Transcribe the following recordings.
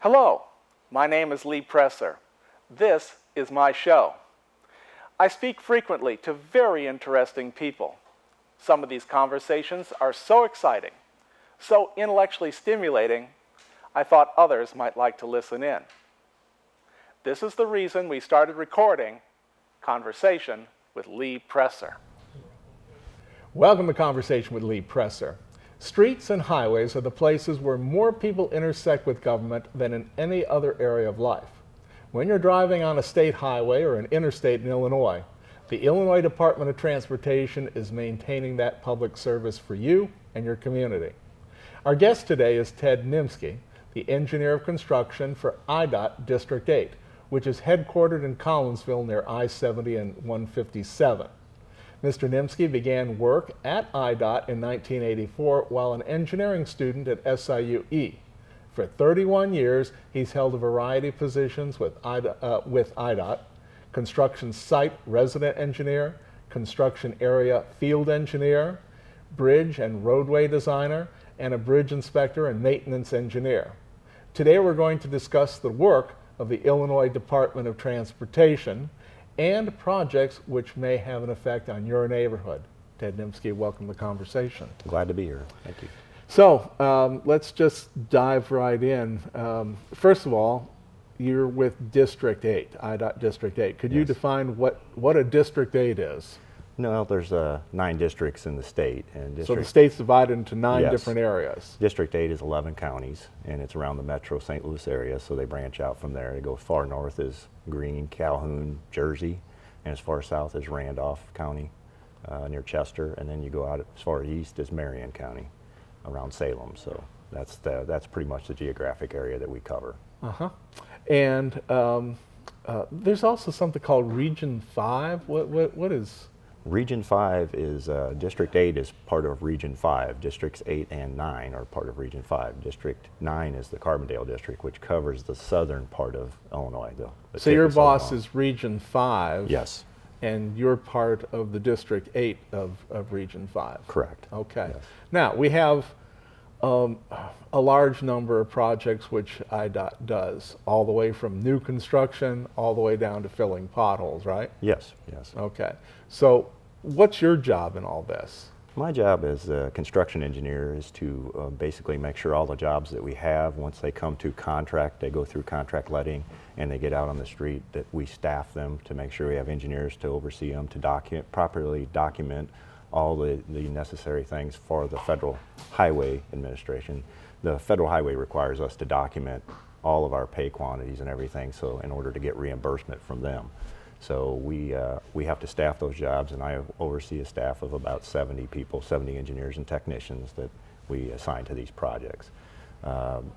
Hello, my name is Lee Presser. This is my show. I speak frequently to very interesting people. Some of these conversations are so exciting, so intellectually stimulating, I thought others might like to listen in. This is the reason we started recording Conversation with Lee Presser. Welcome to Conversation with Lee Presser. Streets and highways are the places where more people intersect with government than in any other area of life. When you're driving on a state highway or an interstate in Illinois, the Illinois Department of Transportation is maintaining that public service for you and your community. Our guest today is Ted Nemsky, the engineer of construction for IDOT District 8, which is headquartered in Collinsville near I-70 and 157. Mr. Nemsky began work at IDOT in 1984 while an engineering student at SIUE. For 31 years, he's held a variety of positions with IDOT, construction site resident engineer, construction area field engineer, bridge and roadway designer, and a bridge inspector and maintenance engineer. Today we're going to discuss the work of the Illinois Department of Transportation and projects which may have an effect on your neighborhood. Ted Nemsky, welcome to the conversation. Glad to be here. Thank you. So let's just dive right in. First of all, you're with District 8, IDOT District 8. Could you define what a District 8 is? No, there's 9 districts in the state. And so the state's divided into 9 Yes. different areas. District 8 is 11 counties, and it's around the metro St. Louis area, so they branch out from there. They go far north as Greene, Calhoun, Jersey, and as far south as Randolph County near Chester, and then you go out as far east as Marion County around Salem. So that's pretty much the geographic area that we cover. Uh-huh. And there's also something called Region 5. What is? Region 5 is, District 8 is part of Region 5. Districts 8 and 9 are part of Region 5. District 9 is the Carbondale District, which covers the southern part of Illinois. So your boss is Region 5? Yes. And you're part of the District 8 of Region 5? Correct. Okay. Yes. Now, we have a large number of projects which IDOT does, all the way from new construction, all the way down to filling potholes, right? Yes, yes. Okay. So what's your job in all this? My job as a construction engineer is to basically make sure all the jobs that we have, once they come to contract, they go through contract letting and they get out on the street, that we staff them to make sure we have engineers to oversee them, to properly document all the necessary things for the Federal Highway Administration. The Federal Highway requires us to document all of our pay quantities and everything, so in order to get reimbursement from them. So we have to staff those jobs, and I oversee a staff of about 70 people, 70 engineers and technicians that we assign to these projects.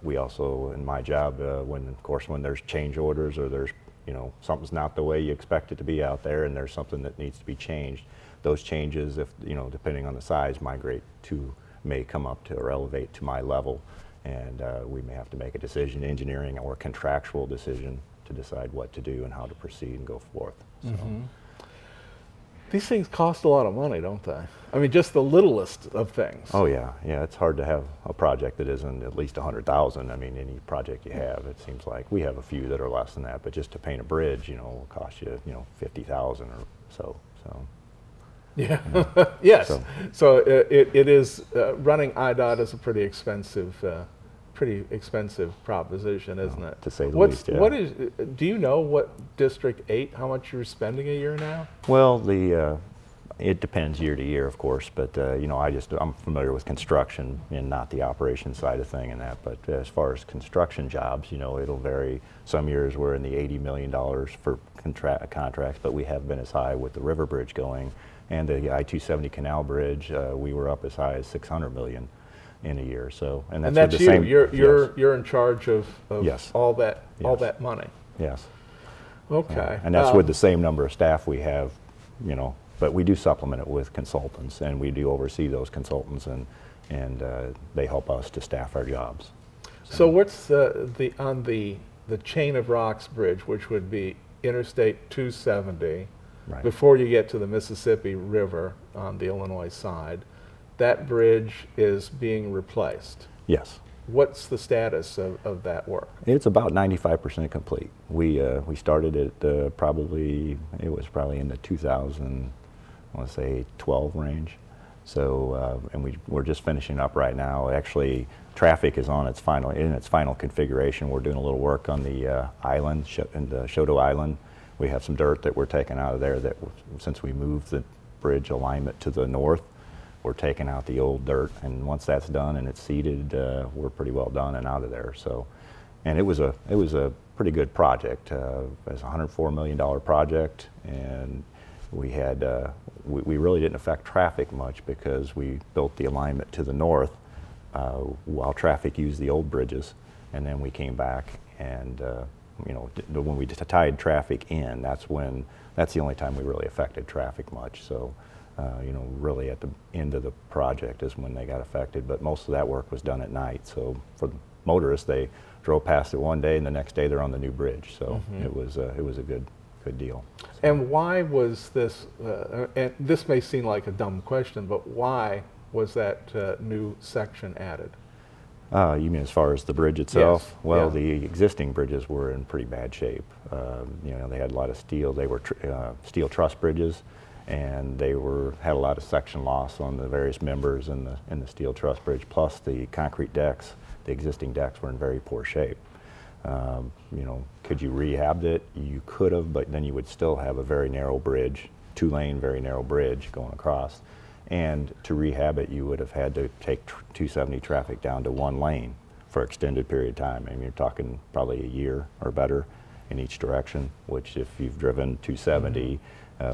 We also, in my job, when there's change orders or there's, something's not the way you expect it to be out there and there's something that needs to be changed, those changes, if depending on the size, may come up to or elevate to my level, and we may have to make a decision, engineering or contractual decision, to decide what to do and how to proceed and go forth. So. Mm-hmm. These things cost a lot of money, don't they? I mean, just the littlest of things. Oh yeah, it's hard to have a project that isn't at least $100,000. I mean, any project you have, it seems like we have a few that are less than that, but just to paint a bridge, will cost you, $50,000 or so. Yeah. Yes. So it is running IDOT is a pretty expensive proposition, isn't it? To say the least, yeah. Do you know what District 8, how much you're spending a year now? Well, it depends year to year, of course, but I'm familiar with construction and not the operation side of thing and that, but as far as construction jobs, it'll vary. Some years we're in the $80 million for contracts, but we have been as high with the river bridge going, and the I-270 canal bridge, we were up as high as $600 million in a year. So, and that's you. Same, you're in charge of yes. all that money. Yes. Okay. And that's with the same number of staff we have, but we do supplement it with consultants, and we do oversee those consultants, and they help us to staff our jobs. So what's on the Chain of Rocks Bridge, which would be Interstate 270, right, before you get to the Mississippi River on the Illinois side, that bridge is being replaced? Yes. What's the status of that work? It's about 95% complete. We started it probably in the 2000, I want to say 12 range. So and we're just finishing up right now. Actually, traffic is in its final configuration. We're doing a little work on the island, in the Shoto Island. We have some dirt that we're taking out of there that since we moved the bridge alignment to the north, we're taking out the old dirt, and once that's done and it's seeded, we're pretty well done and out of there. So, and it was a pretty good project. It was a $104 million project, and we had we really didn't affect traffic much because we built the alignment to the north while traffic used the old bridges, and then we came back and when we tied traffic in, that's the only time we really affected traffic much. So. Really at the end of the project is when they got affected, but most of that work was done at night. So for the motorists, they drove past it one day, and the next day they're on the new bridge. So it was a good deal. So. And why was this? And this may seem like a dumb question, but why was that new section added? You mean as far as the bridge itself? Yes. Well, Yeah. the existing bridges were in pretty bad shape. They had a lot of steel. They were steel truss bridges, and they had a lot of section loss on the various members in the steel truss bridge. Plus, the concrete decks, the existing decks, were in very poor shape. Could you rehab it? You could have, but then you would still have a very narrow bridge, 2-lane, very narrow bridge going across. And to rehab it, you would have had to take 270 traffic down to 1 lane for an extended period of time. I mean, you're talking probably a year or better in each direction, which if you've driven 270,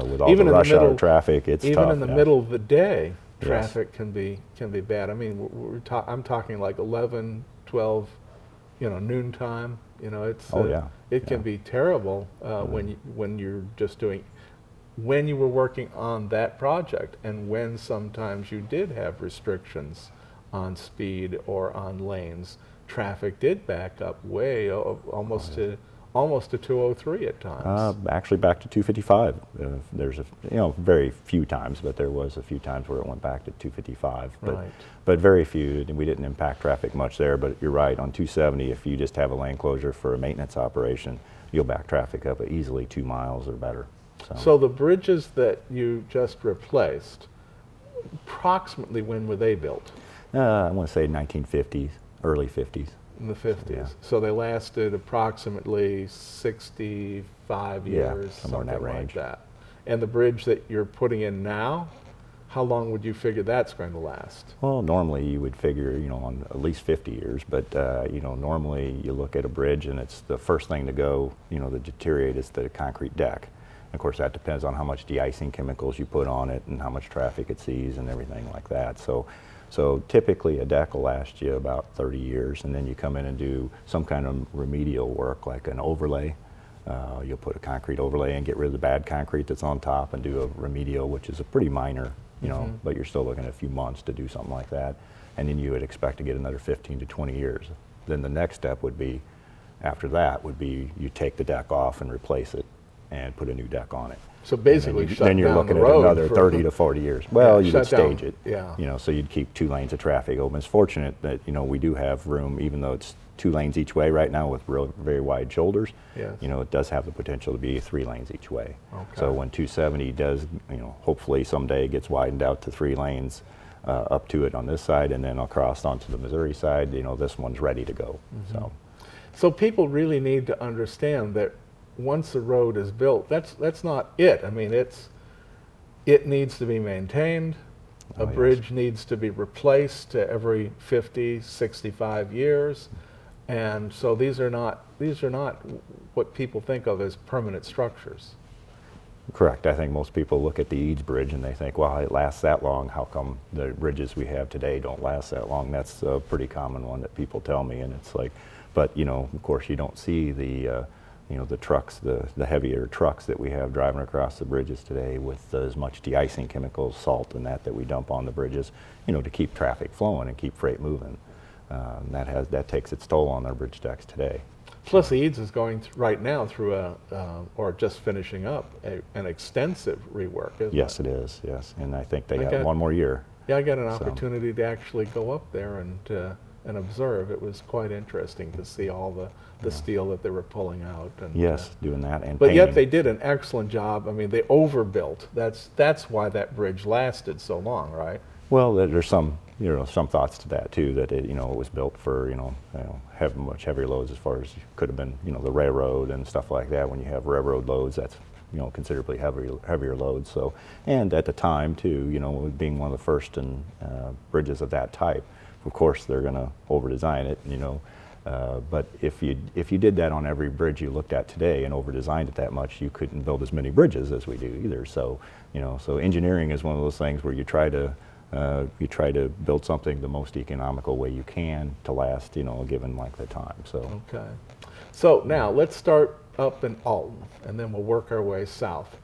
with all Even the in the rush hour middle- traffic, it's tough. Even in the yeah. middle of the day, Yes. traffic can be bad. I mean, I'm talking like 11, 12, noon time. It's Oh, yeah. it can Yeah. be terrible when you're just doing. When you were working on that project, and when sometimes you did have restrictions on speed or on lanes, traffic did back up way almost to 203 at times. Actually, back to 255. There's very few times, but there was a few times where it went back to 255. Right. But very few, and we didn't impact traffic much there. But you're right, on 270, if you just have a lane closure for a maintenance operation, you'll back traffic up at easily 2 miles or better. So the bridges that you just replaced, approximately when were they built? I want to say 1950s, early 50s. In the 50s. Yeah. So they lasted approximately 65 Yeah, yeast, somewhere in that something range. like that. And the bridge that you're putting in now, how long would you figure that's going to last? Well, normally you would figure, on at least 50 years, but normally you look at a bridge and it's the first thing to go, to deteriorate is the concrete deck. Of course, that depends on how much de-icing chemicals you put on it and how much traffic it sees and everything like that. So typically a deck will last you about 30 years, and then you come in and do some kind of remedial work like an overlay. You'll put a concrete overlay and get rid of the bad concrete that's on top and do a remedial, which is a pretty minor, but you're still looking at a few months to do something like that. And then you would expect to get another 15 to 20 years. Then the next step would be, after that, would be you take the deck off and replace it and put a new deck on it. So basically, then you're looking at another 30 to 40 years. Well, you would stage it. Yeah. So you'd keep 2 lanes of traffic open. It's fortunate that we do have room, even though it's 2 lanes each way right now with very wide shoulders. Yes. It does have the potential to be 3 lanes each way. Okay. So when 270 does, hopefully someday gets widened out to 3 lanes up to it on this side, and then across onto the Missouri side, this one's ready to go. So people really need to understand that once a road is built, that's not it. I mean, it needs to be maintained. A bridge needs to be replaced every 50, 65 years. And so these are not what people think of as permanent structures. Correct. I think most people look at the Eads Bridge and they think, well, it lasts that long. How come the bridges we have today don't last that long? That's a pretty common one that people tell me, and it's like, but of course you don't see the the trucks, the heavier trucks that we have driving across the bridges today with as much de-icing chemicals, salt, and that we dump on the bridges, to keep traffic flowing and keep freight moving. That takes its toll on our bridge decks today. Plus, Eads is going right now through or just finishing up an extensive rework, isn't it? Yes, it is. Yes, and I think they have one more year. Yeah, I got an opportunity to actually go up there and and observe. It was quite interesting to see all the steel that they were pulling out. And, Yes, doing that and but painting. yet they did an excellent job. I mean, they overbuilt. That's why that bridge lasted so long, right? Well, there's some some thoughts to that too. That it was built for have much heavier loads as far as could have been the railroad and stuff like that. When you have railroad loads, that's considerably heavier loads. So, and at the time too, being one of the first bridges of that type, of course they're going to over design it. But if you did that on every bridge you looked at today and over designed it that much, you couldn't build as many bridges as we do either. So so engineering is one of those things where you try to build something the most economical way you can to last, given length of time. So Okay. So now let's start up in Alton, and then we'll work our way south,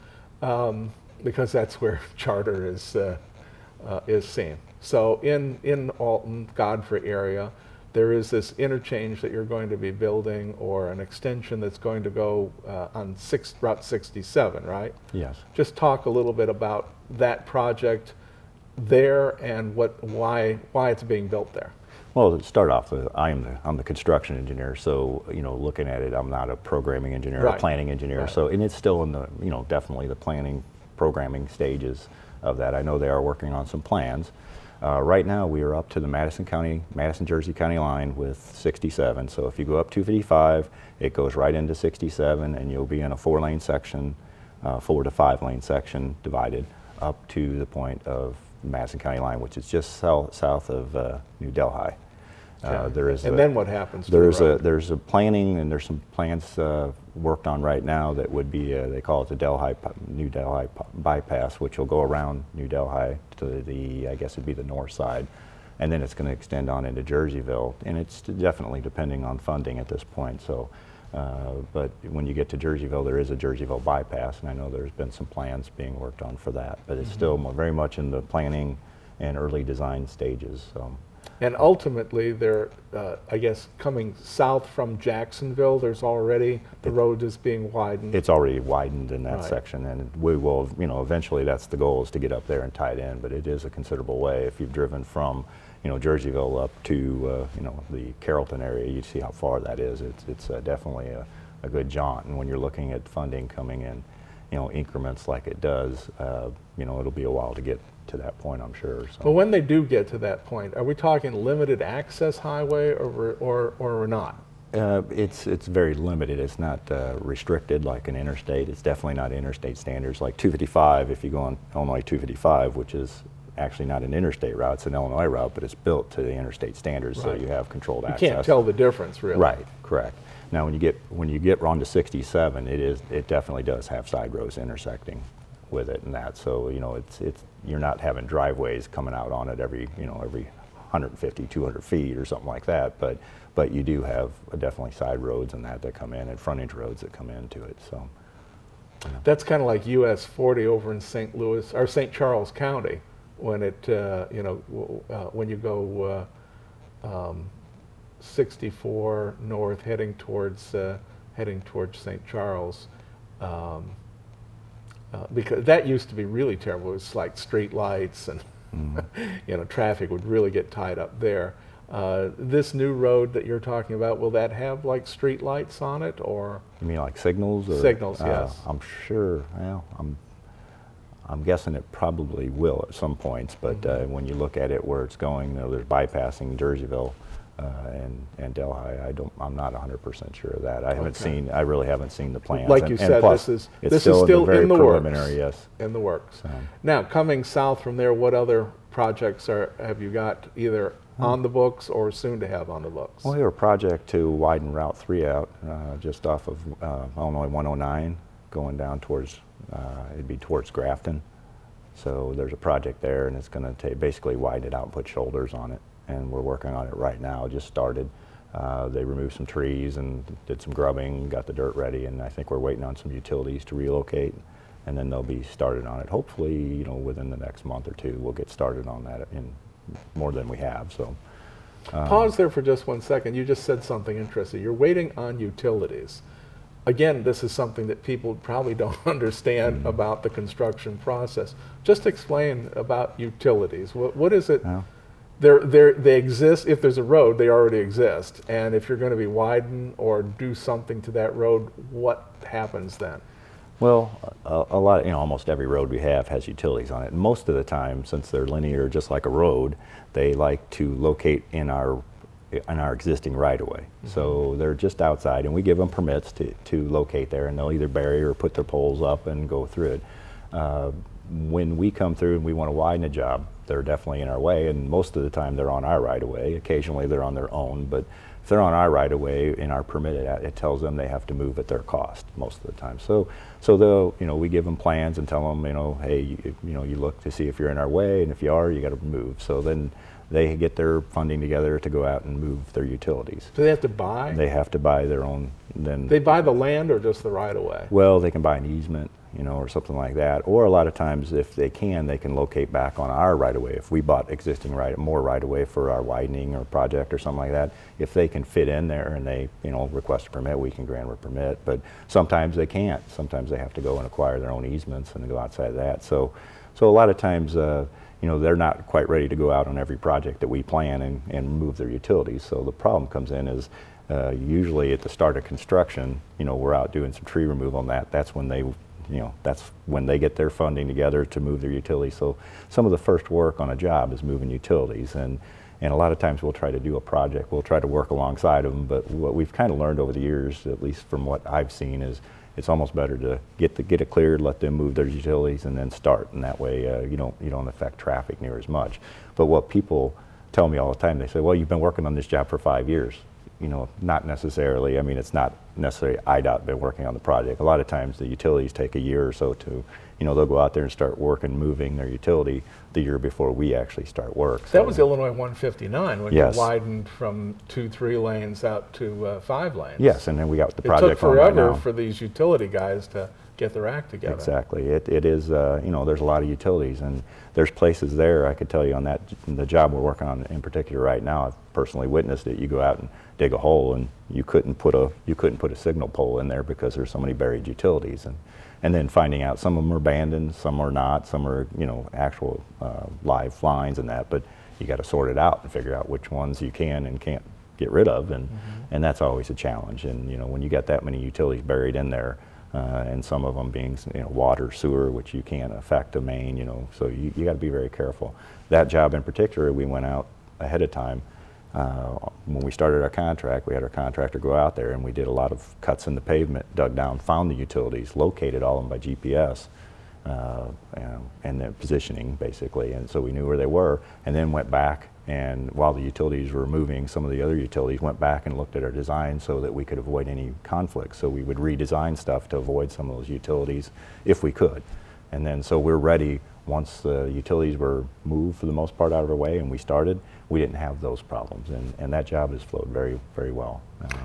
because that's where charter is seen. So in Alton, Godfrey area, there is this interchange that you're going to be building, or an extension that's going to go on Route 67, right? yes. Just talk a little bit about that project there and why it's being built there. Well, to start off, I'm the construction engineer, so looking at it, I'm not a programming engineer, Right. a planning engineer. Right. So, and it's still in the definitely the planning, programming stages of that. I know they are working on some plans. Right now, we are up to the Madison-Jersey County line with 67. So if you go up 255, it goes right into 67, and you'll be in a 4-lane section, 4 to 5-lane section divided up to the point of Madison County line, which is just south of New Delhi. Then what happens? There's a planning, and there's some plans worked on right now that would be they call it the New Delhi bypass, which will go around New Delhi to I guess it'd be the north side, and then it's going to extend on into Jerseyville, and it's definitely depending on funding at this point. So, but when you get to Jerseyville, there is a Jerseyville bypass, and I know there's been some plans being worked on for that, but it's still very much in the planning and early design stages. So. And ultimately, they're, I guess, coming south from Jacksonville, there's already, the road is being widened. It's already widened in that Right. section, and we will, eventually that's the goal, is to get up there and tie it in, but it is a considerable way. If you've driven from, Jerseyville up to, the Carrollton area, you see how far that is. It's definitely a good jaunt, and when you're looking at funding coming in, increments like it does, it'll be a while to get to that point, I'm sure. So. But when they do get to that point, are we talking limited access highway or not? It's very limited. It's not restricted like an interstate. It's definitely not interstate standards. Like 255, if you go on Illinois 255, which is actually not an interstate route, it's an Illinois route, but it's built to the interstate standards, so Right. you have controlled access. You can't tell the difference, really. Right, correct. Now, when you get onto 67, it definitely does have side roads intersecting with it and that. So you're not having driveways coming out on it every 150, 200 feet or something like that. But you do have definitely side roads and that come in, and frontage roads that come into it. So That's kind of like US 40 over in St. Louis or St. Charles County, when it when you go 64 north heading towards St. Charles. Because that used to be really terrible. It was like street lights, and traffic would really get tied up there. This new road that you're talking about, will that have like street lights on it, or? you mean like signals? Or, Signals, yes. I'm sure. Well, I'm guessing it probably will at some points. But when you look at it where it's going, there's bypassing Jerseyville and Delhi. I'm not 100% sure of that. I really haven't seen the plans. Like you said, plus, this it's is still still very in the preliminary, works. yes. In the works. So. Now, coming south from there, what other projects have you got either on the books or soon to have on the books? Well, we have a project to widen Route 3 out just off of Illinois 109, going down towards, it'd be towards Grafton. So there's a project there, and it's going to basically widen it out and put shoulders on it. And we're working on it right now. It just started. They removed some trees and did some grubbing, got the dirt ready, and I think we're waiting on some utilities to relocate, and then they'll be started on it. Hopefully, within the next month or two, we'll get started on that in more than we have. So. Pause there for just 1 second. You just said something interesting. You're waiting on utilities. Again, this is something that people probably don't understand about the construction process. Just explain about utilities. What is it? Well, They exist. If there's a road, they already exist. And if you're going to be widen or do something to that road, what happens then? Well, a lot, almost every road we have has utilities on it. And most of the time, since they're linear, just like a road, they like to locate in our existing right-of-way. So they're just outside, and we give them permits to locate there, and they'll either bury or put their poles up and go through it. When we come through and we want to widen a job, they're definitely in our way, and most of the time they're on our right-of-way. Occasionally they're on their own, but if they're on our right-of-way in our permit, it tells them they have to move at their cost most of the time. So they'll, we give them plans and tell them, hey, you look to see if you're in our way, and if you are, you got to move. So then they get their funding together to go out and move their utilities. Do they have to buy? They have to buy their own. Then they buy the land or just the right-of-way? Well, they can buy an easement, or something like that. Or a lot of times, if they can locate back on our right-of-way. If we bought existing more right-of-way for our widening or project or something like that, if they can fit in there and they, request a permit, we can grant a permit. But sometimes they can't. Sometimes they have to go and acquire their own easements and go outside of that. So a lot of times, they're not quite ready to go out on every project that we plan and move their utilities. So the problem comes in is usually at the start of construction, we're out doing some tree removal on that. That's when they get their funding together to move their utilities. So some of the first work on a job is moving utilities, and a lot of times we'll try to do a project, we'll try to work alongside them, but what we've kind of learned over the years, at least from what I've seen, is it's almost better to get it cleared, let them move their utilities, and then start, and that way you don't affect traffic near as much. But what people tell me all the time, they say, well, you've been working on this job for 5 years. Not necessarily. I mean, it's not necessarily IDOT been working on the project. A lot of times the utilities take a year or so to, they'll go out there and start working, moving their utility the year before we actually start work. That was Illinois 159 when Yes. you widened from 2-3 lanes out to 5 lanes. Yes, and then we got the project It took on right forever now. for these utility guys to get their act together. Exactly. It is, there's a lot of utilities, and there's places there, I could tell you on the job we're working on in particular right now, I've personally witnessed it. You go out and dig a hole, and you couldn't put a signal pole in there because there's so many buried utilities, and then finding out some of them are abandoned, some are not, some are actual live lines and that, but you got to sort it out and figure out which ones you can and can't get rid of, and that's always a challenge. And when you got that many utilities buried in there, and some of them being water, sewer, which you can't affect a main, so you got to be very careful. That job in particular, we went out ahead of time. When we started our contract, we had our contractor go out there, and we did a lot of cuts in the pavement, dug down, found the utilities, located all of them by GPS, and then positioning basically, and so we knew where they were, and then went back, and while the utilities were moving, some of the other utilities went back and looked at our design so that we could avoid any conflicts. So we would redesign stuff to avoid some of those utilities if we could. And then so we're ready once the utilities were moved for the most part out of our way and we started, we didn't have those problems, and that job has flowed very, very well.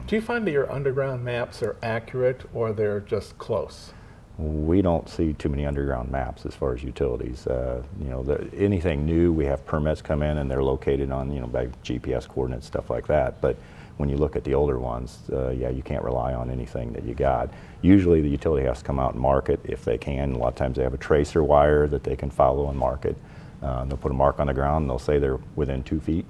Do you find that your underground maps are accurate or they're just close? We don't see too many underground maps as far as utilities. Anything new, we have permits come in and they're located on, by GPS coordinates, stuff like that. But when you look at the older ones, you can't rely on anything that you got. Usually the utility has to come out and mark it if they can. A lot of times they have a tracer wire that they can follow and mark it. They'll put a mark on the ground and they'll say they're within 2 feet.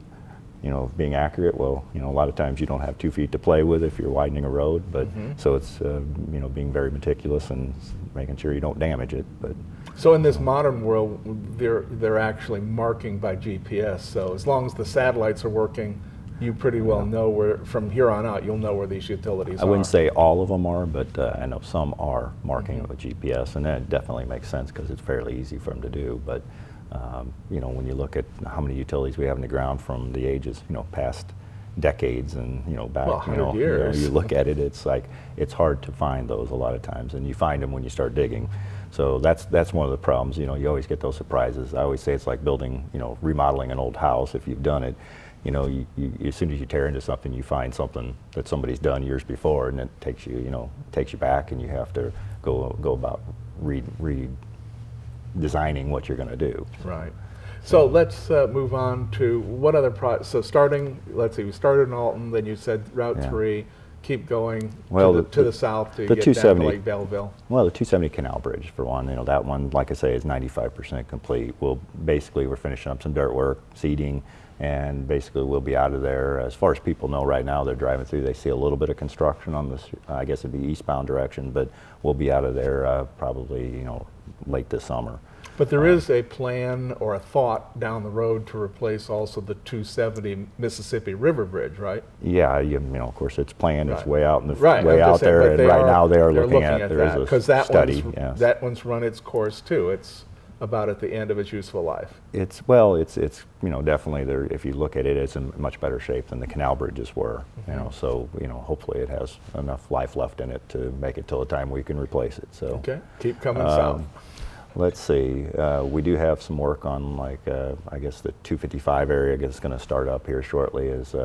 Of being accurate. Well, a lot of times you don't have 2 feet to play with if you're widening a road, but so it's being very meticulous and making sure you don't damage it. But so in this modern world, they're actually marking by GPS. So as long as the satellites are working, you pretty well know where, from here on out, you'll know where these utilities are. I wouldn't say all of them are, but I know some are marking it with GPS, and that definitely makes sense because it's fairly easy for them to do. But when you look at how many utilities we have in the ground from the ages, past decades and, back, 100 years. You look at it, it's like, it's hard to find those a lot of times, and you find them when you start digging. So that's one of the problems, you always get those surprises. I always say it's like building, remodeling an old house. If you've done it, you as soon as you tear into something, you find something that somebody's done years before, and it takes you, takes you back, and you have to go about designing what you're going to do. Right. So let's move on to what other so starting, let's see, we started in Alton, then you said Route 3, keep going to the south to get down to Lake Belleville. Well, the 270 Canal Bridge, for one, that one, like I say, is 95% complete. We're finishing up some dirt work, seeding, and basically we'll be out of there. As far as people know right now, they're driving through, they see a little bit of construction on this, I guess it'd be eastbound direction, but we'll be out of there probably, late this summer. But there is a plan or a thought down the road to replace also the 270 Mississippi River Bridge, right? Yeah, of course it's planned, it's Right. way out in the Right, way I'm out just saying, there, but and they right now they're looking at there that, is a 'cause that study. one's, Yes. that one's run its course too. It's about at the end of its useful life. It's definitely there. If you look at it, it's in much better shape than the canal bridges were. So hopefully it has enough life left in it to make it till the time we can replace it. So Okay, keep coming south. let's see. We do have some work on I guess the 255 area. I guess it's going to start up here shortly. Is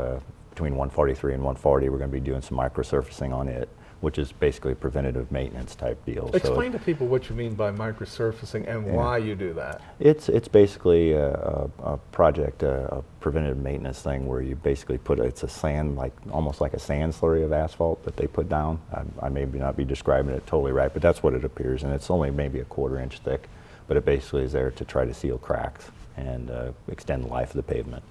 between 143 and 140. We're going to be doing some microsurfacing on it, which is basically preventative maintenance type deal. Explain to people what you mean by microsurfacing and why you do that. It's basically a project, a preventative maintenance thing where you basically it's a sand, almost like a sand slurry of asphalt that they put down. I may not be describing it totally right, but that's what it appears, and it's only maybe a 1/4 inch thick, but it basically is there to try to seal cracks and extend the life of the pavement.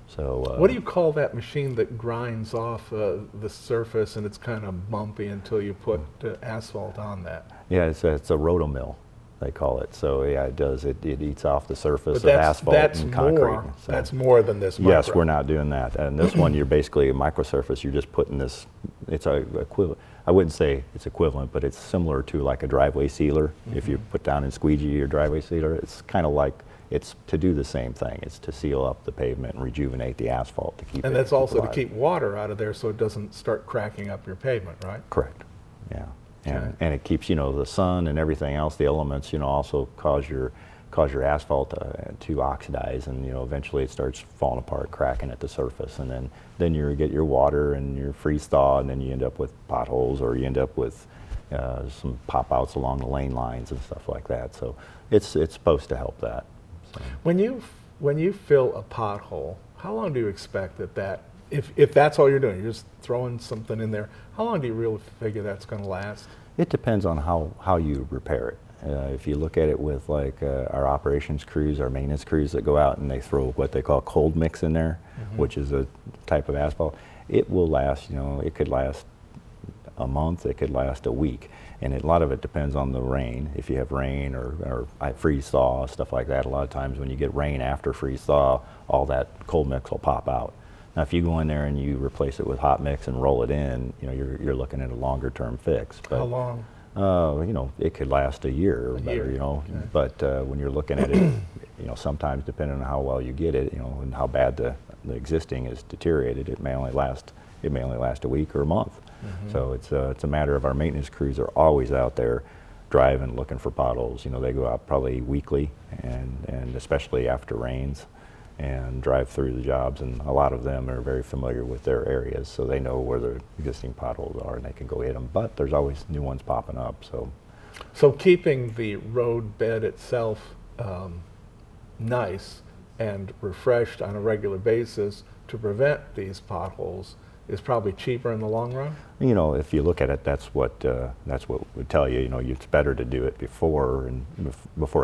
So What do you call that machine that grinds off the surface and it's kind of bumpy until you put asphalt on that? Yeah, it's a rotomill, they call it. So yeah, it does. It eats off the surface But of asphalt and concrete. So That's more than this. yes, micro. we're not doing that. And this one, you're basically a microsurface. You're just putting this. It's a equivalent. I wouldn't say it's equivalent, but it's similar to like a driveway sealer. If you put down and squeegee your driveway sealer, it's kind of like. It's to do the same thing. It's to seal up the pavement and rejuvenate the asphalt to keep it. And that's also to alive. keep water out of there so it doesn't start cracking up your pavement, right? Correct. Yeah. Okay. And it keeps the sun and everything else. The elements also cause your asphalt to oxidize, and eventually it starts falling apart, cracking at the surface, and then you get your water and your freeze thaw, and then you end up with potholes, or you end up with some pop outs along the lane lines and stuff like that. So it's supposed to help that. So. When you fill a pothole, how long do you expect that if that's all you're doing, you're just throwing something in there, how long do you really figure that's going to last? It depends on how you repair it. If you look at it with our operations crews, our maintenance crews that go out and they throw what they call cold mix in there, which is a type of asphalt, it will last, it could last a month, it could last a week. And a lot of it depends on the rain. If you have rain or freeze thaw, stuff like that, a lot of times when you get rain after freeze thaw, all that cold mix will pop out. Now if you go in there and you replace it with hot mix and roll it in, you're looking at a longer term fix. But, How long? It could last a year or better, Okay. But when you're looking at it, sometimes depending on how well you get it, and how bad the existing is deteriorated, it may only last a week or a month. So it's a matter of our maintenance crews are always out there driving, looking for potholes. They go out probably weekly, and especially after rains, and drive through the jobs, and a lot of them are very familiar with their areas, so they know where the existing potholes are and they can go hit them, but there's always new ones popping up. So keeping the road bed itself nice and refreshed on a regular basis to prevent these potholes is probably cheaper in the long run? If you look at it, that's what would tell you. It's better to do it before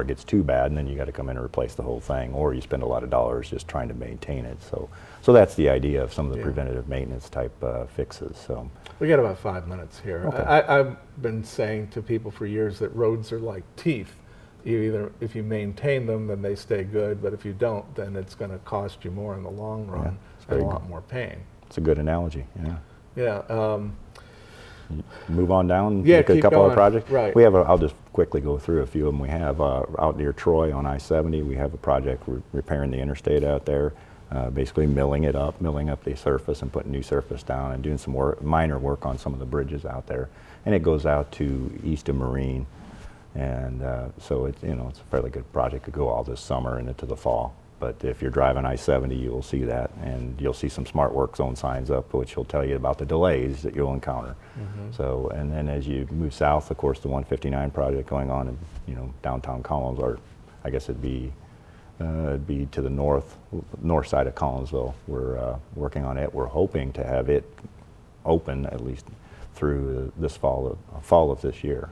it gets too bad, and then you got to come in and replace the whole thing, or you spend a lot of dollars just trying to maintain it. So that's the idea of some of the preventative maintenance type fixes. So we got about 5 minutes here. Okay. I've been saying to people for years that roads are like teeth. If you maintain them, then they stay good, but if you don't, then it's going to cost you more in the long run and a lot more pain. It's a good analogy. Yeah. Yeah. Move on down. Yeah, Look at a keep couple going. of projects. Right. We have. I'll just quickly go through a few of them. We have out near Troy on I-70. We have a project repairing the interstate out there. Basically milling up the surface and putting new surface down and doing some minor work on some of the bridges out there. And it goes out to east of Marine, and so it's a fairly good project. Could go all this summer and into the fall. But if you're driving I-70, you'll see that, and you'll see some smart work zone signs up, which will tell you about the delays that you'll encounter. So, and then as you move south, of course, the 159 project going on in downtown Collinsville, or I guess it'd be to the north side of Collinsville. We're working on it. We're hoping to have it open at least through this fall of this year.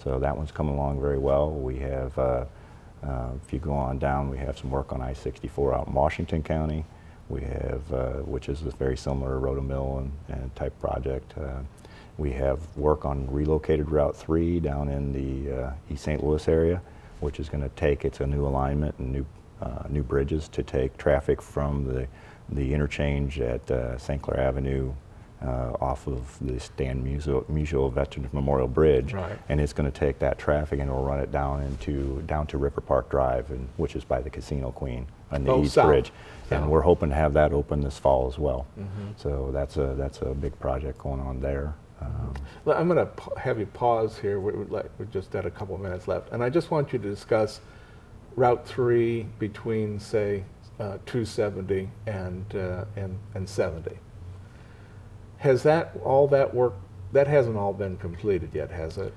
So that one's coming along very well. We have. If you go on down, we have some work on I-64 out in Washington County. We have, which is a very similar rotomill and type project. We have work on relocated Route 3 down in the East St. Louis area, which is going to take, it's a new alignment and new bridges to take traffic from the interchange at St. Clair Avenue off of the Stan Musial Veterans Memorial Bridge, Right. and it's going to take that traffic and it'll run it down to River Park Drive, which is by the Casino Queen on the East south. Bridge, South. and we're hoping to have that open this fall as well. Mm-hmm. So that's a big project going on there. Well, I'm going to have you pause here. We're just got a couple of minutes left, and I just want you to discuss Route 3 between, say, 270 and 70. Has all that work, that hasn't all been completed yet, has it?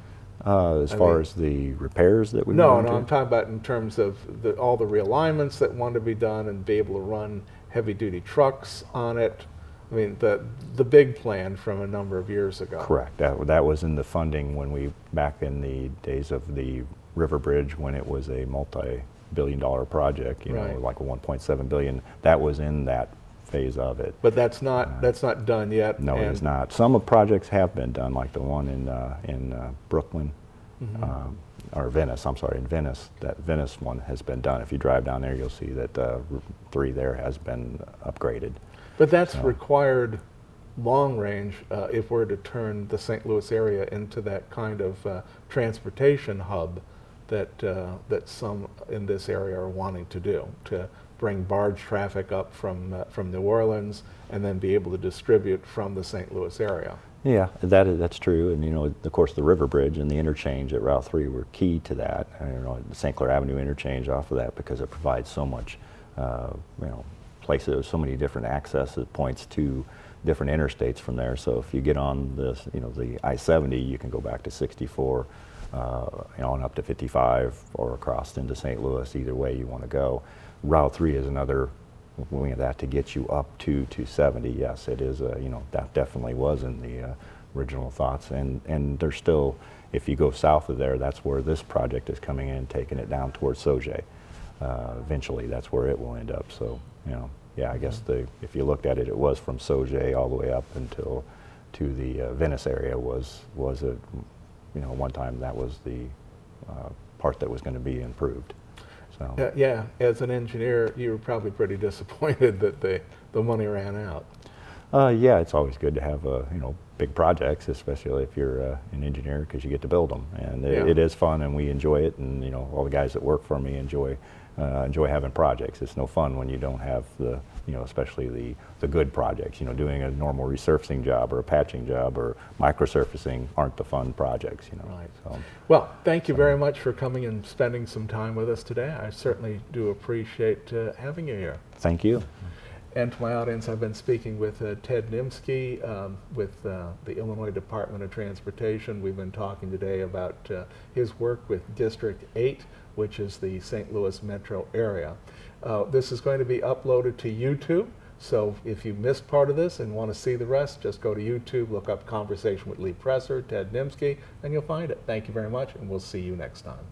As far as the repairs that we No, went no, I'm into? talking about in terms of all the realignments that want to be done and be able to run heavy-duty trucks on it. I mean, the big plan from a number of years ago. Correct. That was in the funding back in the days of the River Bridge, when it was a multi-billion-dollar project, Right. like a 1.7 billion. That was in that phase of it. But that's not done yet. No, it is not. Some of projects have been done, like the one in Brooklyn, or Venice. I'm sorry, in Venice. That Venice one has been done. If you drive down there, you'll see that Route 3 there has been upgraded. But that's required long range if we're to turn the St. Louis area into that kind of transportation hub that some in this area are wanting to do, to bring barge traffic up from New Orleans and then be able to distribute from the St. Louis area. Yeah, that's true. And of course, the River Bridge and the interchange at Route 3 were key to that. The St. Clair Avenue interchange off of that, because it provides so much, places, so many different access points to different interstates from there. So if you get on this, the I-70, you can go back to 64, and up to 55, or across into St. Louis. Either way you want to go. Route 3 is another wing of that to get you up to 270. Yes, it is. That definitely was in the original thoughts, and there's still, if you go south of there, that's where this project is coming in, taking it down towards Sauget. Eventually, that's where it will end up. So, yeah, I guess if you looked at it, it was from Sauget all the way up until to the Venice area was one time that was the part that was going to be improved. So. Yeah, as an engineer, you were probably pretty disappointed that the money ran out. Yeah, it's always good to have big projects, especially if you're an engineer, because you get to build them, and it is fun, and we enjoy it, and all the guys that work for me enjoy having projects. It's no fun when you don't have especially the good projects. Doing a normal resurfacing job or a patching job or microsurfacing aren't the fun projects. Right. So, well, thank you very much for coming and spending some time with us today. I certainly do appreciate having you here. thank you. And to my audience, I've been speaking with Ted Nemsky with the Illinois Department of Transportation. We've been talking today about his work with District 8, which is the St. Louis metro area. This is going to be uploaded to YouTube, so if you missed part of this and want to see the rest, just go to YouTube, look up Conversation with Lee Presser, Ted Nemsky, and you'll find it. Thank you very much, and we'll see you next time.